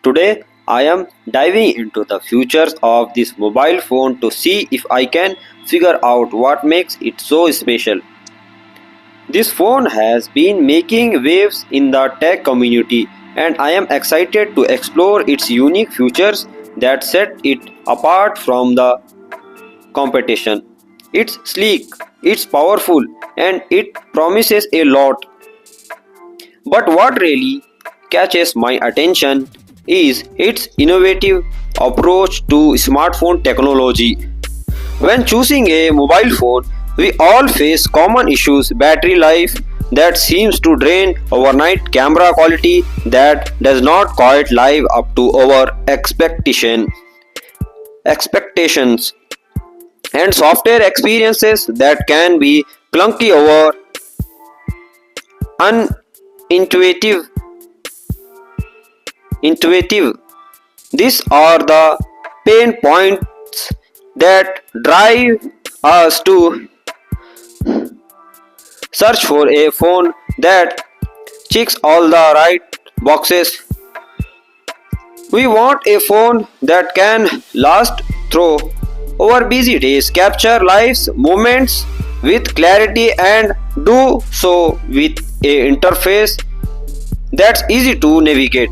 Today, I am diving into the futures of this mobile phone to see if I can figure out what makes it so special. This phone has been making waves in the tech community, and I am excited to explore its unique features that set it apart from the competition. It's sleek, it's powerful, and it promises a lot. But what really catches my attention is its innovative approach to smartphone technology. When choosing a mobile phone, we all face common issues: battery life that seems to drain overnight, camera quality that does not quite live up to our expectations, and software experiences that can be clunky or unintuitive intuitive. These are the pain points that drive us to search for a phone that checks all the right boxes. We want a phone that can last through our busy days, capture life's moments with clarity, and do so with a interface that's easy to navigate.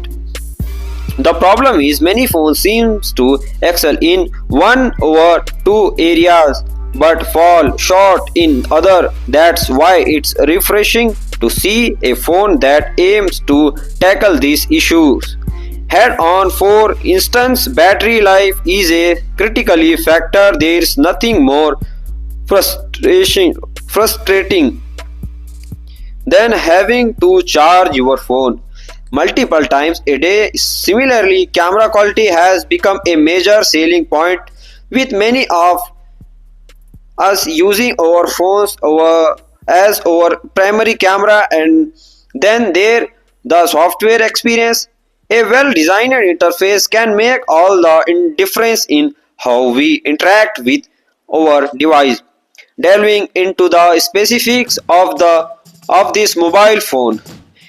The problem is many phones seem to excel in one or two areas but fall short in other. That's why it's refreshing to see a phone that aims to tackle these issues head on. For instance, battery life is a critically factor. There's nothing more frustrating than having to charge your phone multiple times a day. Similarly, camera quality has become a major selling point, with many of us using our phones as our primary camera, and then there the software experience. A well designed interface can make all the difference in how we interact with our device. Delving into the specifics of this mobile phone,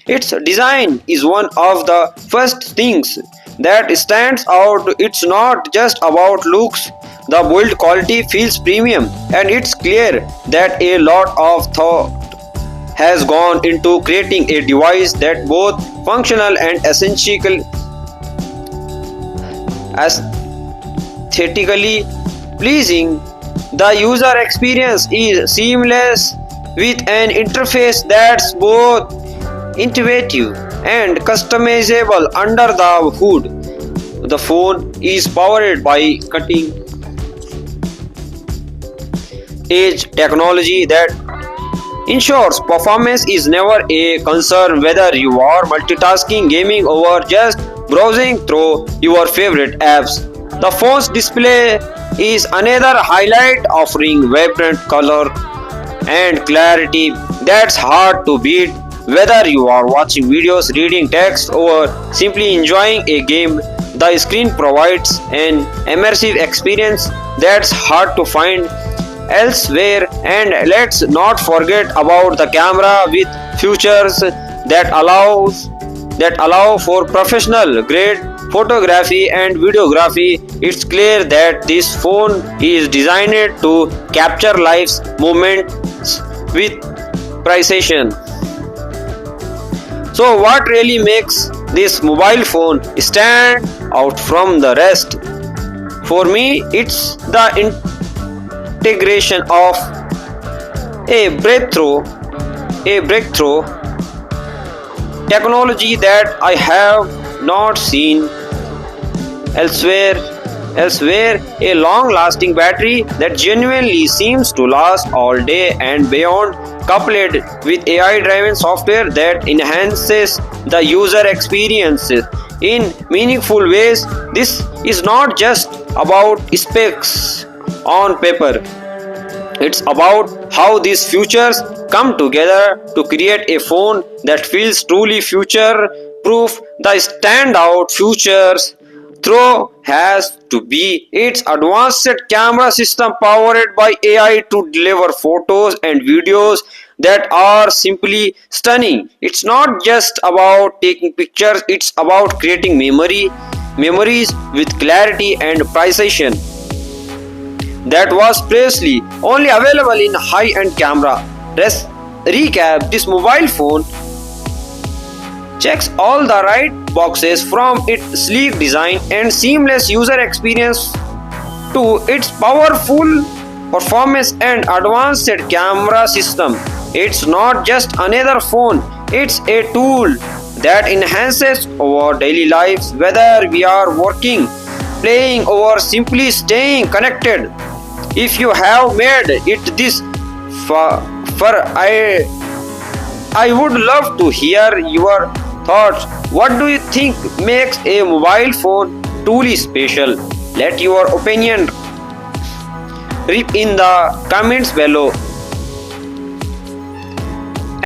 its design is one of the first things that stands out. It's not just about looks. The build quality feels premium, and it's clear that a lot of thought has gone into creating a device that both functional and aesthetically pleasing. The user experience is seamless with an interface that's both intuitive and customizable. Under the hood, the phone is powered by cutting edge technology that ensures performance is never a concern, whether you are multitasking, gaming, or just browsing through your favorite apps. The phone's display is another highlight, offering vibrant color and clarity that's hard to beat. Whether you are watching videos, reading text, or simply enjoying a game, the screen provides an immersive experience that's hard to find elsewhere. And let's not forget about the camera, with features that allow for professional grade photography and videography. It's clear that this phone is designed to capture life's moments with precision. So, what really makes this mobile phone stand out from the rest? For me, it's the integration of a breakthrough technology that I have not seen elsewhere. A long-lasting battery that genuinely seems to last all day and beyond, coupled with AI-driven software that enhances the user experience in meaningful ways. This is not just about specs on paper. It's about how these features come together to create a phone that feels truly future proof. The standout features through has to be its advanced camera system, powered by AI to deliver photos and videos that are simply stunning. It's not just about taking pictures, it's about creating memory. memories with clarity and precision that was previously only available in high-end camera. Let's recap: this mobile phone checks all the right boxes, from its sleek design and seamless user experience to its powerful performance and advanced camera system. It's not just another phone, it's a tool that enhances our daily lives, whether we are working, playing, or simply staying connected. If you have made it this far, I would love to hear your thoughts. What do you think makes a mobile phone truly special? Let your opinion rip in the comments below.